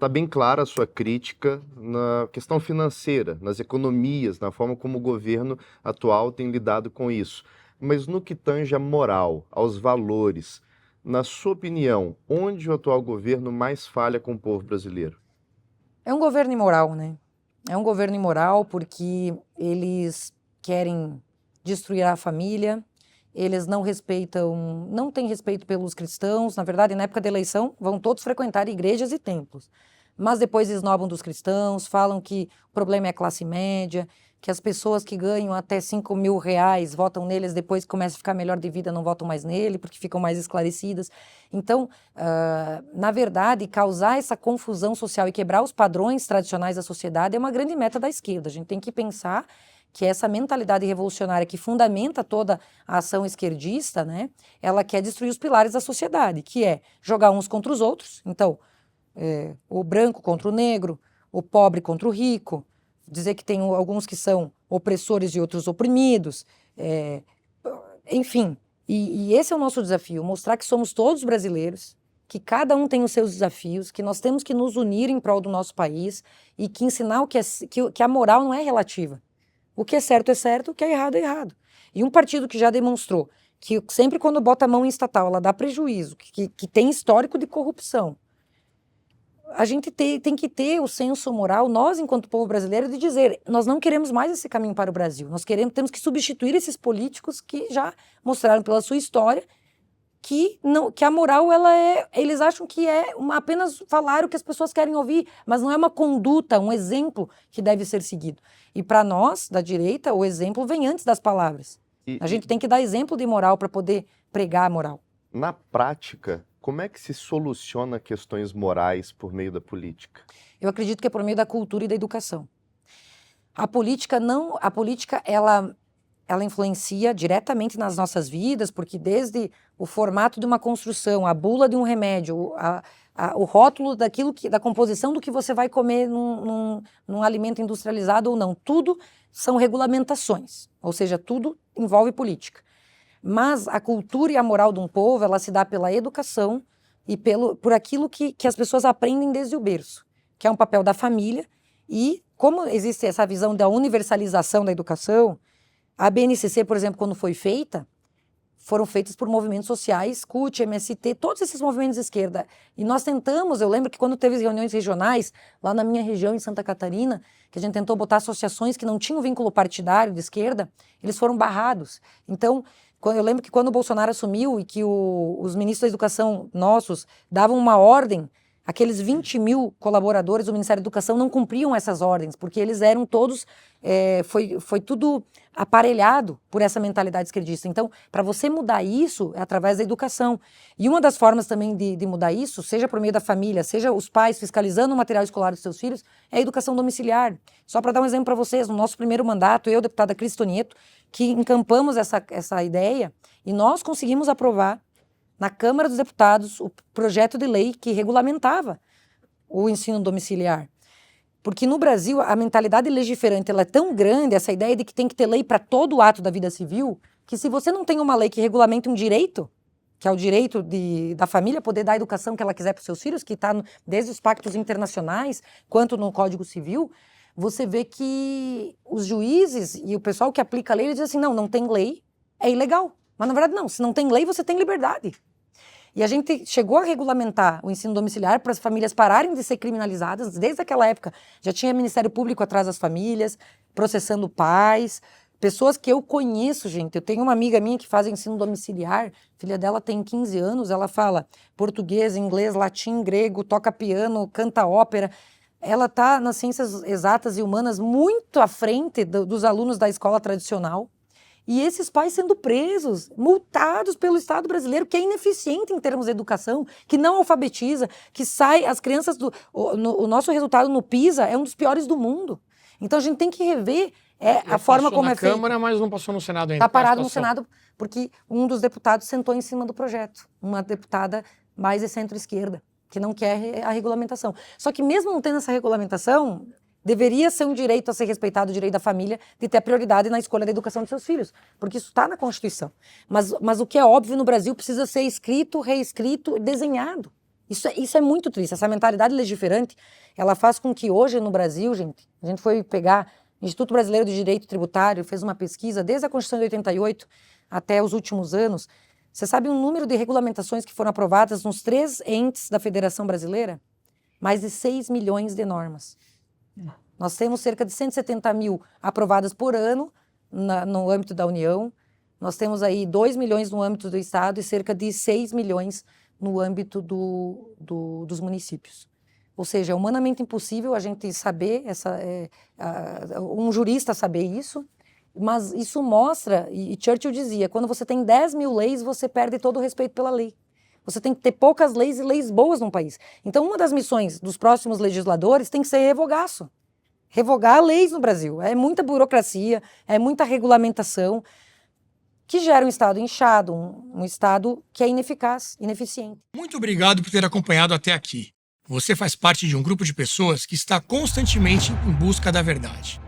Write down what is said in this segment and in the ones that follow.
Está bem clara a sua crítica na questão financeira, nas economias, na forma como o governo atual tem lidado com isso. Mas no que tange à moral, aos valores, na sua opinião, onde o atual governo mais falha com o povo brasileiro? É um governo imoral, né? É um governo imoral porque eles querem destruir a família, eles não respeitam, não têm respeito pelos cristãos. Na verdade, na época da eleição, vão todos frequentar igrejas e templos. Mas depois esnobam dos cristãos, falam que o problema é a classe média, que as pessoas que ganham até 5 mil reais votam neles, depois que começa a ficar melhor de vida, não votam mais nele, porque ficam mais esclarecidas. Então, na verdade, causar essa confusão social e quebrar os padrões tradicionais da sociedade é uma grande meta da esquerda. A gente tem que pensar que essa mentalidade revolucionária que fundamenta toda a ação esquerdista, né, ela quer destruir os pilares da sociedade, que é jogar uns contra os outros. Então, o branco contra o negro, o pobre contra o rico, dizer que tem alguns que são opressores e outros oprimidos, enfim. E esse é o nosso desafio, mostrar que somos todos brasileiros, que cada um tem os seus desafios, que nós temos que nos unir em prol do nosso país e que ensinar que a moral não é relativa. O que é certo, o que é errado, é errado. E um partido que já demonstrou que sempre quando bota a mão em estatal, ela dá prejuízo, que tem histórico de corrupção, a gente tem que ter o senso moral, nós, enquanto povo brasileiro, de dizer, nós não queremos mais esse caminho para o Brasil. Temos que substituir esses políticos que já mostraram pela sua história que a moral, eles acham que é apenas falar o que as pessoas querem ouvir, mas não é uma conduta, um exemplo que deve ser seguido. E para nós, da direita, o exemplo vem antes das palavras. A gente tem que dar exemplo de moral para poder pregar a moral. Na prática, como é que se soluciona questões morais por meio da política? Eu acredito que é por meio da cultura e da educação. A política ela influencia diretamente nas nossas vidas, porque desde o formato de uma construção, a bula de um remédio, o rótulo da composição do que você vai comer num alimento industrializado ou não, tudo são regulamentações, ou seja, tudo envolve política. Mas a cultura e a moral de um povo, ela se dá pela educação e por aquilo que as pessoas aprendem desde o berço, que é um papel da família. E como existe essa visão da universalização da educação, a BNCC, por exemplo, quando foi feita, foram feitas por movimentos sociais, CUT, MST, todos esses movimentos de esquerda. E nós tentamos, eu lembro que quando teve reuniões regionais, lá na minha região, em Santa Catarina, que a gente tentou botar associações que não tinham vínculo partidário de esquerda, eles foram barrados. Então, eu lembro que quando o Bolsonaro assumiu e que os ministros da educação nossos davam uma ordem, aqueles 20 mil colaboradores do Ministério da Educação não cumpriam essas ordens, porque eles eram todos, foi tudo aparelhado por essa mentalidade esquerdista. Então, para você mudar isso, é através da educação. E uma das formas também de mudar isso, seja por meio da família, seja os pais fiscalizando o material escolar dos seus filhos, é a educação domiciliar. Só para dar um exemplo para vocês, no nosso primeiro mandato, eu, deputada Cris Tonieto, que encampamos essa ideia, e nós conseguimos aprovar na Câmara dos Deputados o projeto de lei que regulamentava o ensino domiciliar. Porque no Brasil a mentalidade legiferante ela é tão grande, essa ideia de que tem que ter lei para todo o ato da vida civil, que se você não tem uma lei que regulamente um direito, que é o direito da família poder dar a educação que ela quiser para os seus filhos, que está desde os pactos internacionais, quanto no Código Civil, você vê que os juízes e o pessoal que aplica a lei, eles dizem assim, não tem lei, é ilegal. Mas na verdade não, se não tem lei, você tem liberdade. E a gente chegou a regulamentar o ensino domiciliar para as famílias pararem de ser criminalizadas. Desde aquela época já tinha Ministério Público atrás das famílias, processando pais, pessoas que eu conheço, gente. Eu tenho uma amiga minha que faz ensino domiciliar, filha dela tem 15 anos, ela fala português, inglês, latim, grego, toca piano, canta ópera. Ela está nas ciências exatas e humanas muito à frente dos alunos da escola tradicional. E esses pais sendo presos, multados pelo Estado brasileiro, que é ineficiente em termos de educação, que não alfabetiza, que sai as crianças o nosso resultado no PISA é um dos piores do mundo. Então a gente tem que rever a forma como é feito. Passou na Câmara, mas não passou no Senado ainda. Está parado no Senado porque um dos deputados sentou em cima do projeto, uma deputada mais de centro-esquerda, que não quer a regulamentação. Só que mesmo não tendo essa regulamentação, deveria ser um direito a ser respeitado, o direito da família de ter a prioridade na escolha da educação de seus filhos, porque isso está na Constituição. Mas o que é óbvio no Brasil precisa ser escrito, reescrito, desenhado. Isso é muito triste. Essa mentalidade legiferante, ela faz com que hoje no Brasil, gente, a gente foi pegar o Instituto Brasileiro de Direito Tributário, fez uma pesquisa desde a Constituição de 88 até os últimos anos. Você sabe o número de regulamentações que foram aprovadas nos 3 entes da Federação Brasileira? Mais de 6 milhões de normas. Nós temos cerca de 170 mil aprovadas por ano no âmbito da União. Nós temos aí 2 milhões no âmbito do Estado e cerca de 6 milhões no âmbito dos municípios. Ou seja, é humanamente impossível a gente saber, um jurista saber isso, mas isso mostra, e Churchill dizia, quando você tem 10 mil leis, você perde todo o respeito pela lei. Você tem que ter poucas leis e leis boas num país. Então, uma das missões dos próximos legisladores tem que ser revogaço. Revogar leis no Brasil. É muita burocracia, é muita regulamentação, que gera um Estado inchado, um Estado que é ineficaz, ineficiente. Muito obrigado por ter acompanhado até aqui. Você faz parte de um grupo de pessoas que está constantemente em busca da verdade.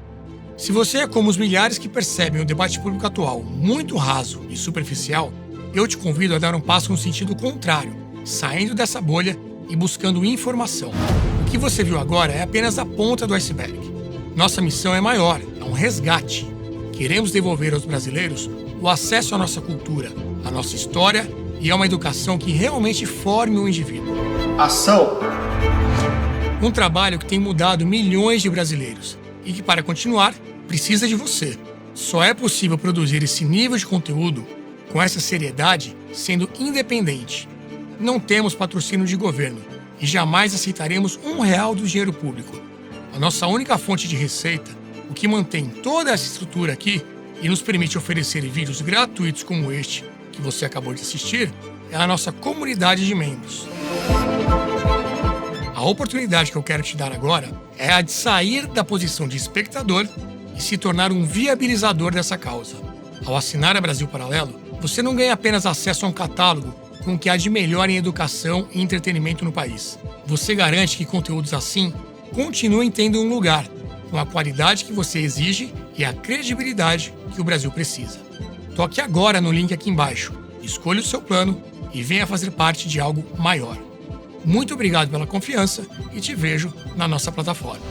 Se você é como os milhares que percebem o debate público atual muito raso e superficial, eu te convido a dar um passo no sentido contrário, saindo dessa bolha e buscando informação. O que você viu agora é apenas a ponta do iceberg. Nossa missão é maior, é um resgate. Queremos devolver aos brasileiros o acesso à nossa cultura, à nossa história e a uma educação que realmente forme o indivíduo. Ação! Um trabalho que tem mudado milhões de brasileiros e que, para continuar, precisa de você. Só é possível produzir esse nível de conteúdo com essa seriedade, sendo independente. Não temos patrocínio de governo e jamais aceitaremos R$1 do dinheiro público. A nossa única fonte de receita, o que mantém toda essa estrutura aqui e nos permite oferecer vídeos gratuitos como este, que você acabou de assistir, é a nossa comunidade de membros. A oportunidade que eu quero te dar agora é a de sair da posição de espectador e se tornar um viabilizador dessa causa. Ao assinar a Brasil Paralelo, você não ganha apenas acesso a um catálogo com o que há de melhor em educação e entretenimento no país. Você garante que conteúdos assim continuem tendo um lugar, com a qualidade que você exige e a credibilidade que o Brasil precisa. Toque agora no link aqui embaixo, escolha o seu plano e venha fazer parte de algo maior. Muito obrigado pela confiança e te vejo na nossa plataforma.